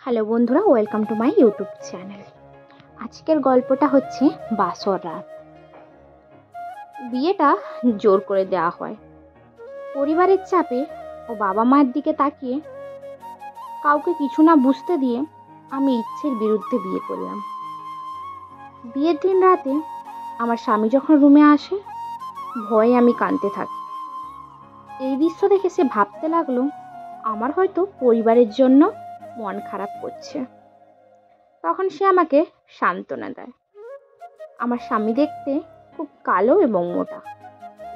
Hello বন্ধুরা, welcome to my YouTube channel. আজকের গল্পটা হচ্ছে বাসর রাত। বিয়েটা জোর করে দেওয়া হয় পরিবারের চাপে ও বাবা মায়ের দিকে তাকিয়ে। কাউকে কিছু না বুঝতে দিয়ে আমি ইচ্ছের বিরুদ্ধে বিয়ে করলাম। বিয়ের দিন রাতে আমার স্বামী যখন রুমে আসে, ভয়ে আমি কাঁদতে থাকি। এই দৃশ্য দেখে সে ভাবতে লাগলো আমার হয়তো পরিবারের জন্য মন খারাপ করছে। তখন সে আমাকে সান্ত্বনা দেয়। আমার স্বামী দেখতে খুব কালো এবং মোটা।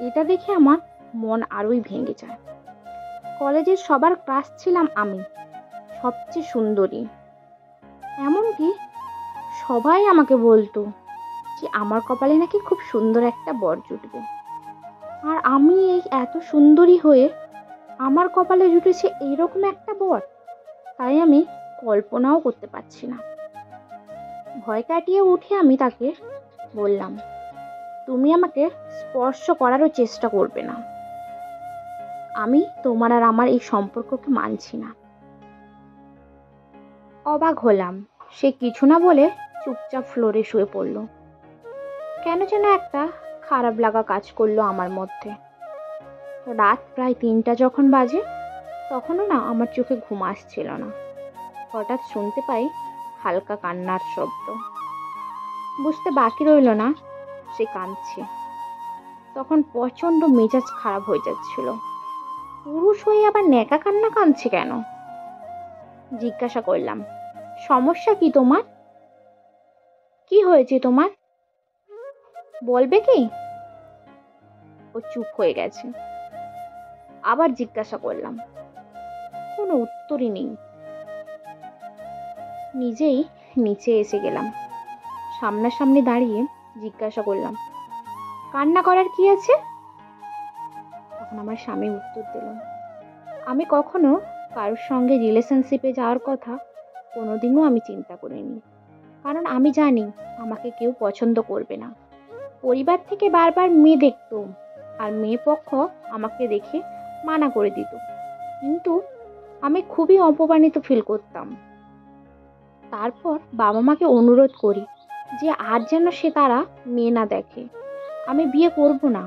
এটা দেখে আমার মন আরোই ভেঙে যায়। কলেজের সবার ক্রাশ ছিলাম আমি, সবচেয়ে সুন্দরী। এমনকি সবাই আমাকে বলতো যে আমার কপালে নাকি খুব সুন্দর একটা বর জুটবে। আর আমি এই এত সুন্দরী হয়ে আমার কপালে জুটেছে এইরকম একটা বর, তাই আমি কল্পনাও করতে পারছি না। ভয় কাটিয়ে উঠে আমি তাকে বললাম, তুমি আমাকে স্পর্শ করারও চেষ্টা করবে না। আমি তোমার আর আমার এই সম্পর্ককে মানছি না। অবাক হলাম। সে কিছু না বলে চুপচাপ ফ্লোরে শুয়ে পড়ল। কেন যেন একটা খারাপ লাগা কাজ করলো আমার মধ্যে। রাত প্রায় 3টা যখন বাজে, তখনও না আমার চোখে ঘুম আসছিল না। হঠাৎ শুনতে পাই হালকা কান্নার শব্দ। বুঝতে বাকি রইল না সে কাঁদছে। তখন প্রচন্ড মেজাজ খারাপ হয়ে যাচ্ছিল। পুরুষ হয়ে আবার ন্যাকা কান্না কাঁদছে কেন? জিজ্ঞাসা করলাম, সমস্যা কি তোমার? কি হয়েছে তোমার, বলবে কি? ও চুপ হয়ে গেছে। আবার জিজ্ঞাসা করলাম, কোনো উত্তরই নেই। নিজেই নিচে এসে গেলাম। সামনাসামনি দাঁড়িয়ে জিজ্ঞাসা করলাম, কান্না করার কি আছে? তখন আমার স্বামী উত্তর দিল, আমি কখনো কারোর সঙ্গে রিলেশনশিপে যাওয়ার কথা কোনোদিনও আমি চিন্তা করিনি। কারণ আমি জানি আমাকে কেউ পছন্দ করবে না। পরিবার থেকে বারবার মেয়ে দেখতো, আর মেয়ে পক্ষ আমাকে দেখে মানা করে দিত। কিন্তু আমি খুবই অপমানিত ফিল করতাম। তারপর বাবা মাকে অনুরোধ করি যে আর যেন সে তারা মেয়ে না দেখে, আমি বিয়ে করব না।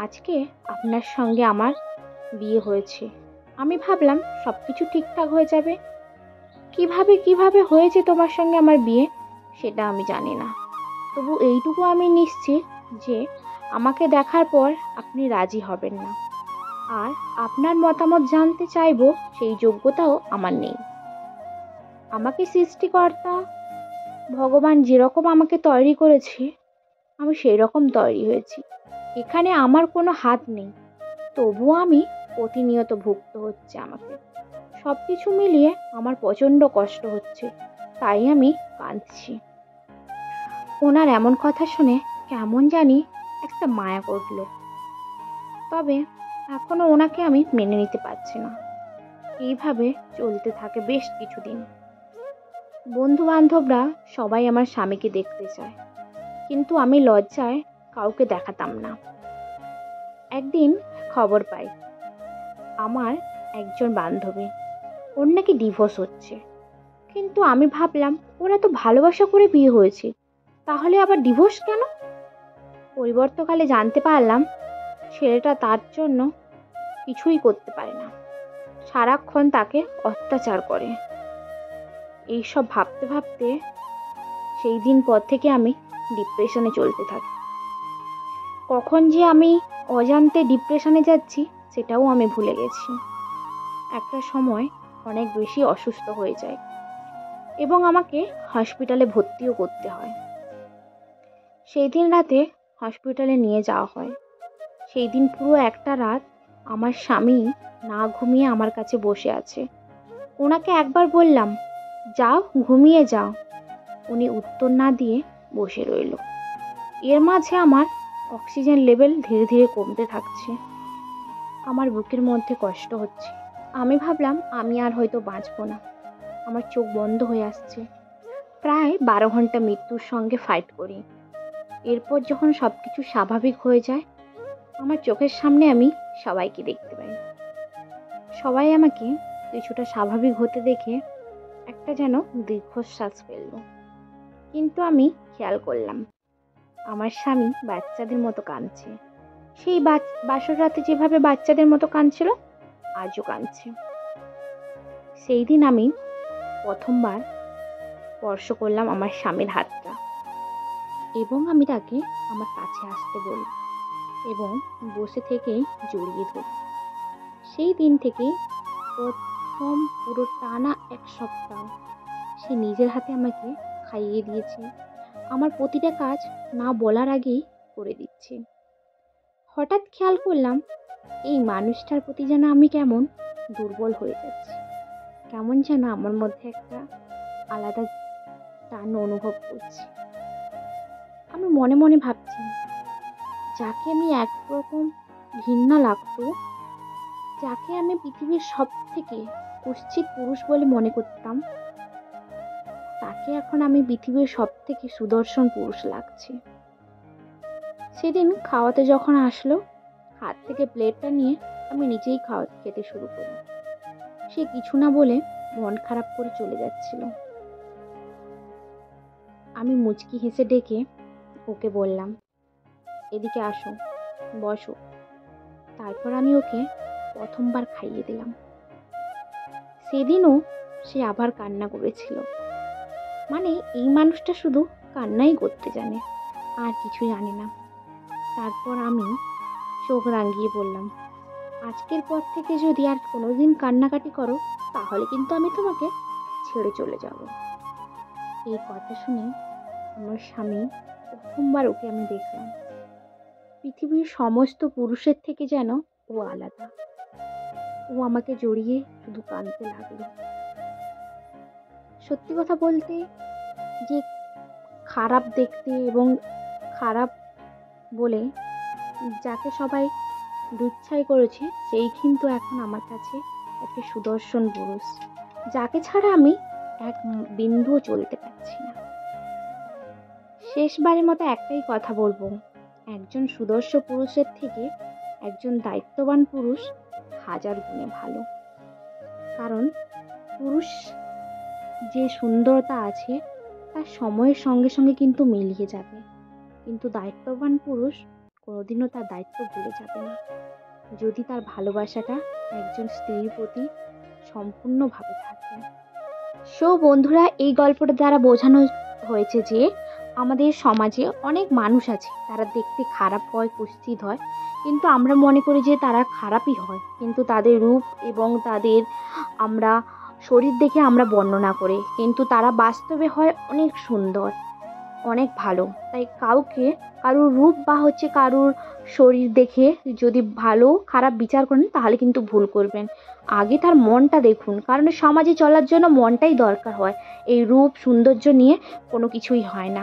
আজকে আপনার সঙ্গে আমার বিয়ে হয়েছে। আমি ভাবলাম সবকিছু ঠিকঠাক হয়ে যাবে। কিভাবে হয়েছে তোমার সঙ্গে আমার বিয়ে সেটা আমি জানি না, তবু এইটুকু আমি নিশ্চিত যে আমাকে দেখার পর আপনি রাজি হবেন না। আর আপনার মতামত জানতে চাইবো সেই যোগ্যতাও আমার নেই। আমাকে সৃষ্টিকর্তা ভগবান যেরকম আমাকে তৈরি করেছে, আমি সেই রকম তৈরি হয়েছি। এখানে আমার কোনো হাত নেই, তবুও আমি প্রতিনিয়ত ভুগতে হচ্ছে আমাকে। সব কিছু মিলিয়ে আমার প্রচণ্ড কষ্ট হচ্ছে, তাই আমি কাঁদছি। ওনার এমন কথা শুনে কেমন জানি একটা মায়া করলো। তবে এখনো ওনাকে আমি মেনে নিতে পারছি না। এইভাবে চলতে থাকে বেশ কিছুদিন। বন্ধু বান্ধবরা সবাই আমার স্বামীকে দেখতে চায়, কিন্তু আমি লজ্জায় কাউকে দেখাতাম না। একদিন খবর পাই আমার একজন বান্ধবী, ওর নাকি ডিভোর্স হচ্ছে। কিন্তু আমি ভাবলাম ওরা তো ভালোবাসা করে বিয়ে হয়েছে, তাহলে আবার ডিভোর্স কেন? পরিবর্তকালে জানতে পারলাম ছেলেটা তার জন্য কিছুই করতে পারে না, সারাক্ষণ তাকে অত্যাচার করে। এইসব ভাবতে ভাবতে সেই দিন পর থেকে আমি ডিপ্রেশনে চলতে থাকি। কখন যে আমি অজান্তে ডিপ্রেশনে যাচ্ছি সেটাও আমি ভুলে গেছি। একটা সময় অনেক বেশি অসুস্থ হয়ে যায় এবং আমাকে হসপিটালে ভর্তিও করতে হয়। সেই দিন রাতে হসপিটালে নিয়ে যাওয়া হয়। সেই দিন পুরো একটা রাত আমার স্বামী না ঘুমিয়ে আমার কাছে বসে আছে। ওনাকে একবার বললাম, যাও ঘুমিয়ে যাও। উনি উত্তর না দিয়ে বসে রইল। এর মাঝে আমার অক্সিজেন লেভেল ধীরে ধীরে কমতে থাকছে। আমার বুকের মধ্যে কষ্ট হচ্ছে। আমি ভাবলাম আমি আর হয়তো বাঁচবো না। আমার চোখ বন্ধ হয়ে আসছে। প্রায় 12 ঘন্টা মৃত্যুর সঙ্গে ফাইট করি। এরপর যখন সবকিছু স্বাভাবিক হয়ে যায়, আমার চোখের সামনে আমি সবাইকে দেখতে পাই। সবাই আমাকে কিছুটা স্বাভাবিক হতে দেখে একটা একটা যেন দীর্ঘশ্বাস ফেলল। কিন্তু আমি খেয়াল করলাম আমার স্বামী বাচ্চাদের মতো কাঁদছে। সেই বাসর রাতে যেভাবে বাচ্চাদের মতো কাঁদছিল, আজও কাঁদছে। সেই দিন আমি প্রথমবার স্পর্শ করলাম আমার স্বামীর হাতটা এবং আমি তাকে আমার কাছে আসতে বলি এবং বসে থেকে জড়িয়ে ধরি। সেই দিন থেকেই প্রথম পুরো টানা 1 সপ্তাহ সে নিজের হাতে আমাকে খাইয়ে দিয়েছে। আমার প্রতিটা কাজ না বলার আগেই করে দিচ্ছে। হঠাৎ খেয়াল করলাম এই মানুষটার প্রতি যেন আমি কেমন দুর্বল হয়ে যাচ্ছি। কেমন যেন আমার মধ্যে একটা আলাদা টান অনুভব করছি। আমি মনে মনে ভাবছি, যাকে আমি একরকম ঘৃণা লাগতো, যাকে আমি পৃথিবীর সব থেকে কুৎসিত পুরুষ বলে মনে করতাম, তাকে এখন আমি পৃথিবীর সব থেকে সুদর্শন পুরুষ লাগছে। সেদিন খাওয়াতে যখন আসলো, হাত থেকে প্লেটটা নিয়ে আমি নিজেই খেতে শুরু করি। সে কিছু না বলে মন খারাপ করে চলে যাচ্ছিল। আমি মুচকি হেসে ডেকে ওকে বললাম, এদিকে আসো, বসো। তারপর আমি ওকে প্রথমবার খাইয়ে দিলাম। সেদিনও সে আবার কান্না করেছিল। মানে এই মানুষটা শুধু কান্নাই করতে জানে, আর কিছু জানে না। তারপর আমি চোখ রাঙিয়ে বললাম, আজকের পর থেকে যদি আর কোনোদিন কান্নাকাটি করো, তাহলে কিন্তু আমি তোমাকে ছেড়ে চলে যাব। এই কথা শুনে আমার স্বামী প্রথমবার ওকে আমি দেখলাম। পৃথিবীর সমস্ত পুরুষের থেকে যেন ও আলাদা। ও আমাকে জড়িয়ে শুধু কাঁদতে লাগলো। সত্যি কথা বলতে, যে খারাপ দেখতে এবং খারাপ বলে যাকে সবাই দুচ্ছাই করেছে, সেই কিন্তু এখন আমার কাছে একটা সুদর্শন পুরুষ, যাকে ছাড়া আমি এক বিন্দুও চলতে পারছি না। শেষবারের মতো একটাই কথা বলবো, একজন সুদর্শন পুরুষের থেকে একজন দায়িত্ববান পুরুষ 1000 গুণে ভালো। কারণ পুরুষ যে সুন্দরতা আছে তার সময়ের সঙ্গে সঙ্গে কিন্তু মিলিয়ে যাবে, কিন্তু দায়িত্ববান পুরুষ কোনোদিনও তার দায়িত্ব ভুলে যাবে না, যদি তার ভালোবাসাটা একজন স্ত্রীর প্রতি সম্পূর্ণভাবে থাকে। বন্ধুরা, এই গল্পটা দ্বারা বোঝানো হয়েছে যে আমাদের সমাজে অনেক মানুষ আছে, তারা দেখতে খারাপ হয়, কুৎসিত হয়, কিন্তু আমরা মনে করি যে তারা খারাপই হয়, কিন্তু তাদের রূপ এবং তাদের আমরা শরীর দেখে আমরা বর্ণনা করি, কিন্তু তারা বাস্তবে হয় অনেক সুন্দর, অনেক ভালো। তাই কারোর রূপ বা কারোর শরীর দেখে যদি ভালো খারাপ বিচার করেন, তাহলে কিন্তু ভুল করবেন। আগে তার মনটা দেখুন, কারণ সমাজে চলার জন্য মনটাই দরকার হয়, এই রূপ সৌন্দর্য নিয়ে কোনো কিছুই হয় না।